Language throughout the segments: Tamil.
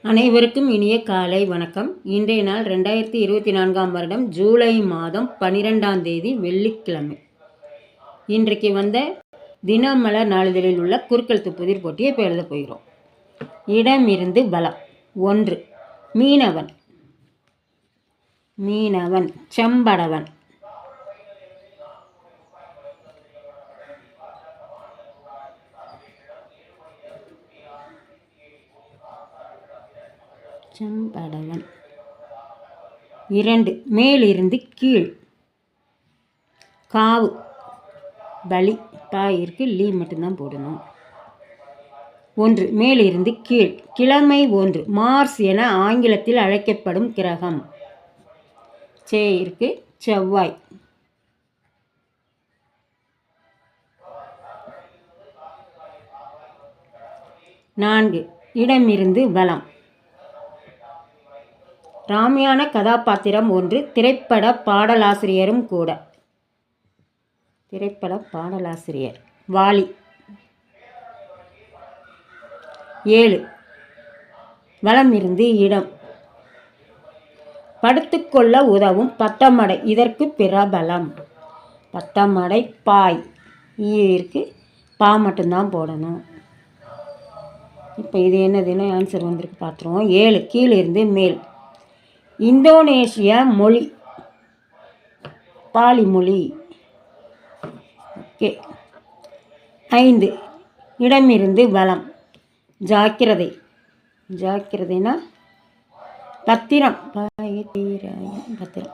அனைவருக்கும் இனிய காலை வணக்கம். இன்றைய நாள் 2024 வருடம் ஜூலை மாதம் 12ஆம் தேதி வெள்ளிக்கிழமை. இன்றைக்கு வந்த தினமலர் நாளிதழில் உள்ள குறுக்கெழுத்து புதிர் போட்டியை இப்போ எழுத போகிறோம். இடமிருந்து பலம். 1 மீனவன், மீனவன். செம்படவன், செம்படவன். 2 மேலிருந்து கீழ். காவு, பலி. பாயிற்கு லீ மட்டும்தான் போடணும். 1 மேலிருந்து கீழ். கிழமை 1 மார்ஸ் என ஆங்கிலத்தில் அழைக்கப்படும் கிரகம். சேயிற்கு செவ்வாய். 4 இடமிருந்து பலம். ராமாயண கதாபாத்திரம் 1 திரைப்பட பாடலாசிரியரும் கூட. திரைப்பட பாடலாசிரியர் வாலி. 7 வலம் இருந்து இடம். படுத்துக்கொள்ள உதவும் பட்டமடை, இதற்கு பிரபலம். பட்டமடை பாய். ஈருக்கு பா மட்டும்தான் போடணும். இப்போ இது என்னதுன்னு ஆன்சர் வந்திருக்கு பார்த்துருவோம். 7 கீழிருந்து மேல். இந்தோனேஷிய மொழி, பாலி மொழி. ஓகே. 5 இடமிருந்து வலம். ஜாக்கிரதை. ஜாக்கிரதைனா பத்திரம். பத்திரம்.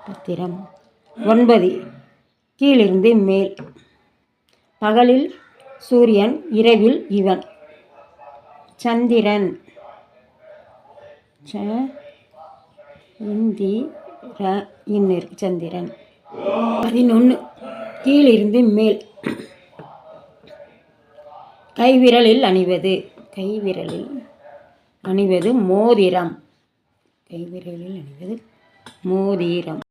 பத்திரம். 9 கீழிருந்து மேல். பகலில் சூரியன், இரவில் இவன். சந்திரன். இருக்கு சந்திரன். 11 கீழிருந்து மேல். கைவிரலில் அணிவது. கைவிரலில் அணிவது மோதிரம். கைவிரலில் அணிவது மோதிரம்.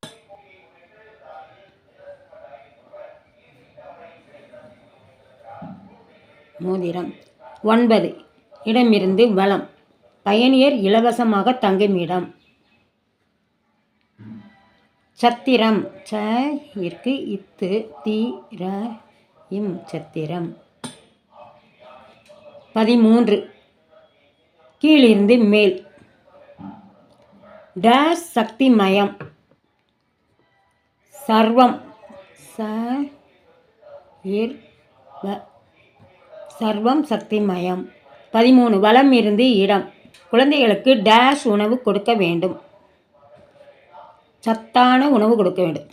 மோதிரம். 9 இடமிருந்து வலம். பயணியர் இலவசமாக தங்குமிடம். சத்திரம். இருக்கு இத்து தீர இம் சத்திரம். 13 கீழிருந்து மேல். டேஷ் சக்தி மயம். சர்வம். சர்வம் சக்திமயம். 13 வலம் இருந்து இடம். குழந்தைகளுக்கு டேஷ் உணவு கொடுக்க வேண்டும். சத்தான உணவு கொடுக்க வேண்டும்.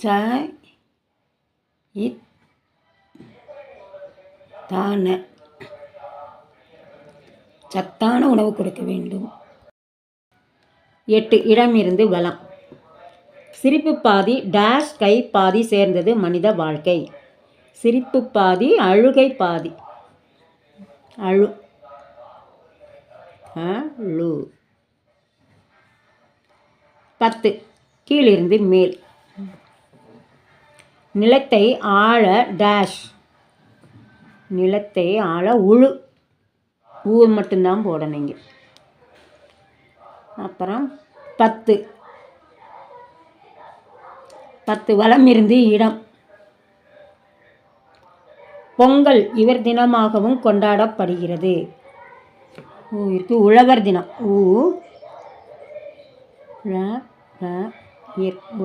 சத்தான உணவு கொடுக்க வேண்டும். 8 இடமிருந்து வலம். சிரிப்பு பாதி டேஷ் கை பாதி சேர்ந்தது மனித வாழ்க்கை. சிரிப்பு பாதி அழுகை பாதி. அழு. 10 கீழிருந்து மேல். நிலத்தை ஆழ டேஷ். நிலத்தை ஆழ உழு. ஊர் மட்டும்தான் போடணுங்க. அப்புறம் 10 வலம் இருந்து இடம். பொங்கல் இவர் தினமாகவும் கொண்டாடப்படுகிறது. இருக்கு உழவர் தினம்.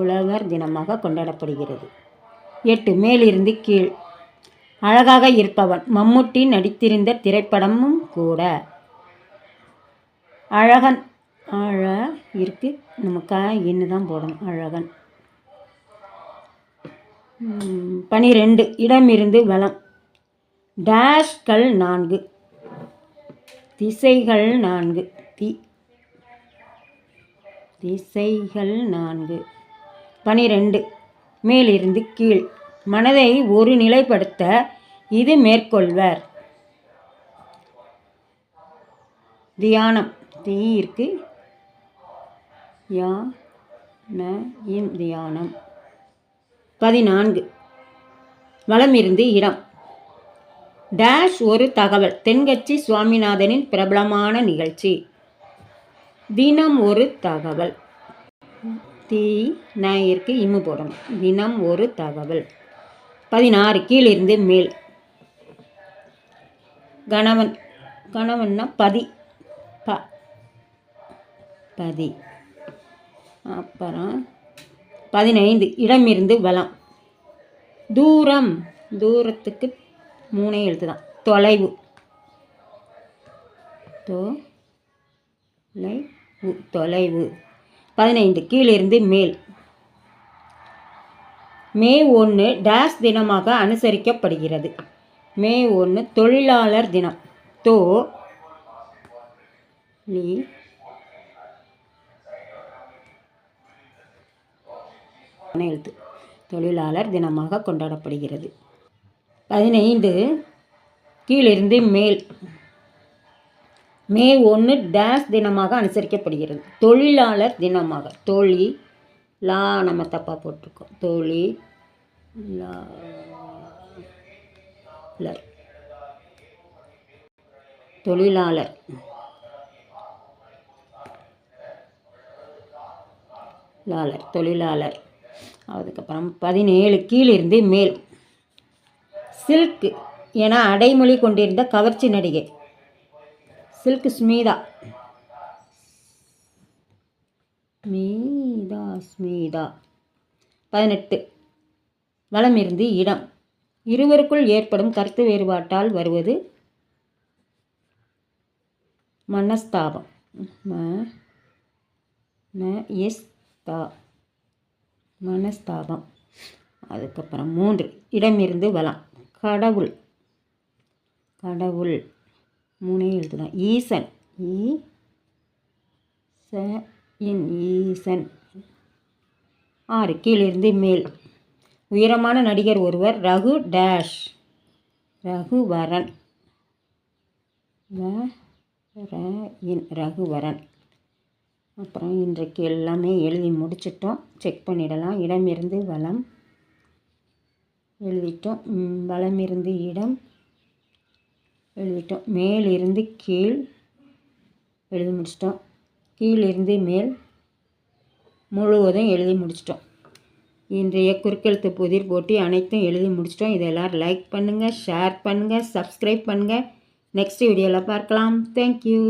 உழவர் தினமாக கொண்டாடப்படுகிறது. 8 மேலிருந்து கீழ். அழகாக இருப்பவன். மம்முட்டி நடித்திருந்த திரைப்படமும் கூட. அழகன். இருக்கு நமக்கு என்ன தான் போடணும். அழகன். 12 இடமிருந்து வலம். டேஷ்கள் 4. திசைகள் 4. திசைகள் 4. 12 மேலிருந்து கீழ். மனதை ஒரு நிலைப்படுத்த இது மேற்கொள்வர். தியானம். தீயிற்கு தியானம். 14 வலமிருந்து இடம். டேஷ் ஒரு தகவல். தென்கட்சி சுவாமிநாதனின் பிரபலமான நிகழ்ச்சி. தினம் ஒரு தகவல். நேயருக்கு இம்மு போடணும். தினம் ஒரு தகவல். 16 கீழிருந்து மேல். கணவன். கணவன்னா பதி. பதி. அப்புறம் 15 இடமிருந்து வலம். தூரம். தூரத்துக்கு 3 எழுத்து தான். தொலைவு. தொலைவு. 15 கீழிருந்து மேல். மே 1 டேஷ் தினமாக அனுசரிக்கப்படுகிறது. மே 1 தொழிலாளர் தினம். எழுத்து. தொழிலாளர் தினமாக கொண்டாடப்படுகிறது. 15 கீழிருந்து மேல். மே 1 டேஷ் தினமாக அனுசரிக்கப்படுகிறது. தொழிலாளர் தினமாக. லா நம்ம தப்பாக போட்டிருக்கோம். தொழிலாளர். தொழிலாளர். அதுக்கப்புறம் 17 கீழிருந்து மேல். சில்க் என அடைமொழி கொண்டிருந்த கவர்ச்சி நடிகை. சில்க் ஸ்மிதா. ஸ்மிதா. 18 வலமிருந்து இடம். இருவருக்குள் ஏற்படும் கருத்து வேறுபாட்டால் வருவது மனஸ்தாபம். மனஸ்தாபம். அதுக்கப்புறம் 3 இடமிருந்து வலம். கடவுள். 3 எழுத்து தான். ஈசன். ஈசன். 6 கீழிருந்து மேல். உயரமான நடிகர் ஒருவர். ரகு டேஷ். ரகுவரன். ரகுவரன். அப்புறம் இன்றைக்கு எல்லாமே எழுதி முடிச்சிட்டோம். செக் பண்ணிடலாம். இடமிருந்து வலம் எழுதிட்டோம். வலமிருந்து இடம் எழுதிட்டோம். மேலிருந்து கீழ் எழுதி முடிச்சிட்டோம். கீழிருந்து மேல் முழுவதும் எழுதி முடிச்சிட்டோம். இன்றைய குறுக்கெழுத்து புதிர் போட்டி அனைத்தும் எழுதி முடிச்சிட்டோம். இதை எல்லோரும் லைக் பண்ணுங்கள், ஷேர் பண்ணுங்கள், சப்ஸ்கிரைப் பண்ணுங்கள். நெக்ஸ்ட் வீடியோவில் பார்க்கலாம். தேங்க்யூ.